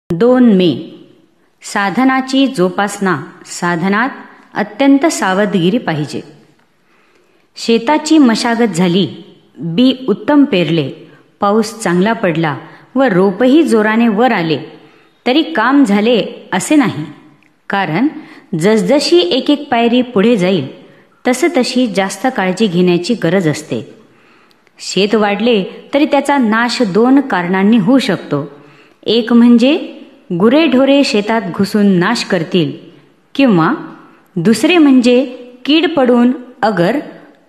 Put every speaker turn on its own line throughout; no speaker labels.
2 मे साधनाची जोपासना. साधनात अत्यंत सावधगिरी पाहिजे. शेताची मशागत झाली, बी उत्तम पेरले, पाऊस चांगला पडला व रोपही जोराने वर आले तरी काम झाले असे नाही. कारण जसजशी एक एक पायरी पुढे जाईल तसतशी जास्त काळजी घेण्याची गरज असते. शेत वाढले तरी त्याचा नाश 2 कारणांनी होऊ शकतो. एक म्हणजे गुरेढोरे शेतात घुसून नाश करतील, किंवा दुसरे म्हणजे कीड पडून अगर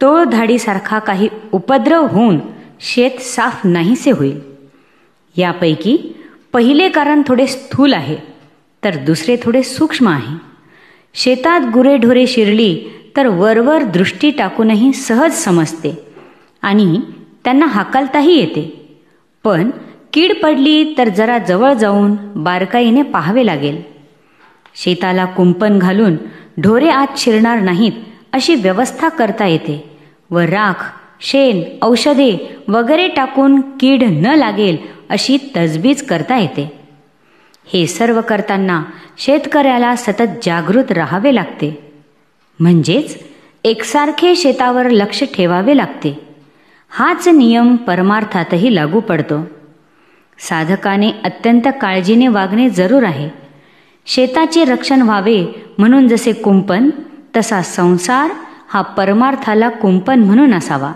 टोळधाडीसारखा काही उपद्रव होऊन शेत साफ नाहीसे होईल. यापैकी पहिले कारण थोडे स्थूल आहे तर दुसरे थोडे सूक्ष्म आहे. शेतात गुरेढोरे शिरली तर वरवर दृष्टी टाकूनही सहज समजते आणि त्यांना हाकलताही येते. पण कीड पडली तर जरा जवळ जाऊन बारकाईने पाहावे लागेल. शेताला कुंपण घालून ढोरे आत शिरणार नाहीत अशी व्यवस्था करता येते व राख, शेण, औषधे वगैरे टाकून कीड न लागेल अशी तजवीज करता येते. हे सर्व करताना शेतकऱ्याला सतत जागृत राहावे लागते. म्हणजेच एकसारखे शेतावर लक्ष ठेवावे लागते. हाच नियम परमार्थातही लागू पडतो. साधकाने अत्यंत काळजीने वागणे जरूर आहे. शेताचे रक्षण व्हावे म्हणून जसे कुंपण, तसा संसार हा परमार्थाला कुंपण म्हणून असावा.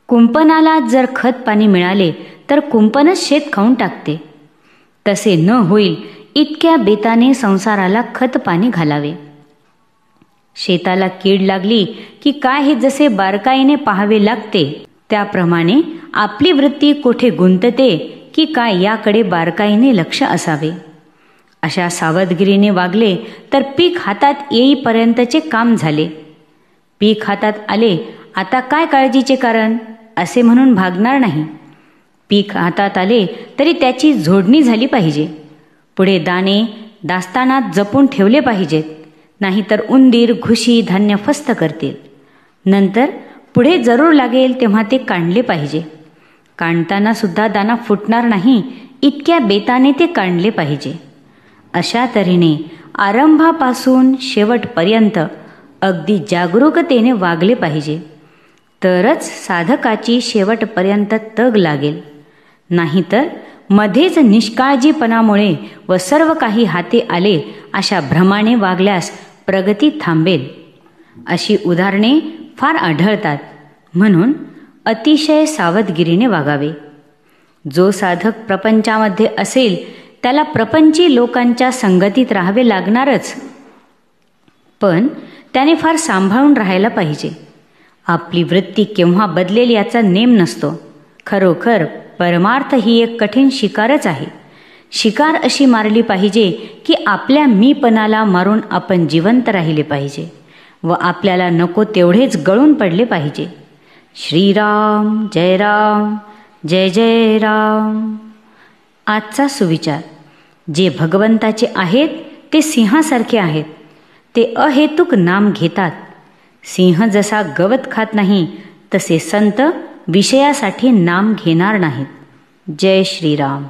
कुंपणाला जर खत पाणी मिळाले तर कुंपणच शेत खाऊन टाकते. तसे न होईल इतक्या बेताने संसाराला खत पाणी घालावे. शेताला कीड लागली की काय हे जसे बारकाईने पाहावे लागते, त्याप्रमाणे आपली वृत्ती कोठे गुंतते की काय याकडे बारकाईने लक्ष असावे. अशा सावधगिरीने वागले तर पीक हातात येईपर्यंतचे काम झाले. पीक हातात आले, आता काय काळजीचे कारण असे म्हणून भागणार नाही. पीक हातात आले तरी त्याची झोडणी झाली पाहिजे. पुढे दाणे दास्तानात जपून ठेवले पाहिजेत, नाहीतर उंदीर घुशी धान्य फस्त करतील. नंतर पुढे जरूर लागेल तेव्हा ते काढले पाहिजे. काढताना सुद्धा दाणा फुटणार नाही इतक्या बेताने ते काढले पाहिजे. अशा तऱ्हेने आरंभापासून शेवटपर्यंत अगदी जागरूकतेने वागले पाहिजे. तरच साधकाची शेवटपर्यंत तग लागेल. नाहीतर मध्येच निष्काळजीपणामुळे व सर्व काही हाती आले अशा भ्रमाने वागल्यास प्रगती थांबेल. अशी उदाहरणे फार आढळतात. म्हणून अतिशय सावधगिरीने वागावे. जो साधक प्रपंचामध्ये असेल त्याला प्रपंची लोकांच्या संगतीत राहावे लागणारच. पण त्याने फार सांभाळून राहायला पाहिजे. आपली वृत्ती केव्हा बदलेल याचा नेम नसतो. खरोखर परमार्थ ही एक कठीण शिकारच आहे. शिकार अशी मारली पाहिजे की आपल्या मीपणाला मारून आपण जिवंत राहिले पाहिजे व आपल्याला नको तेवढेच गळून पडले पाहिजे. श्रीराम जय राम, जय जय राम. आजचा सुविचार. जे भगवंताचे आहेत ते सिंहासारखे आहेत. ते अहेतुक नाम घेतात. सिंह जसा गवत खात नाही तसे संत विषयासाठी नाम घेणार नाहीत. जय श्रीराम.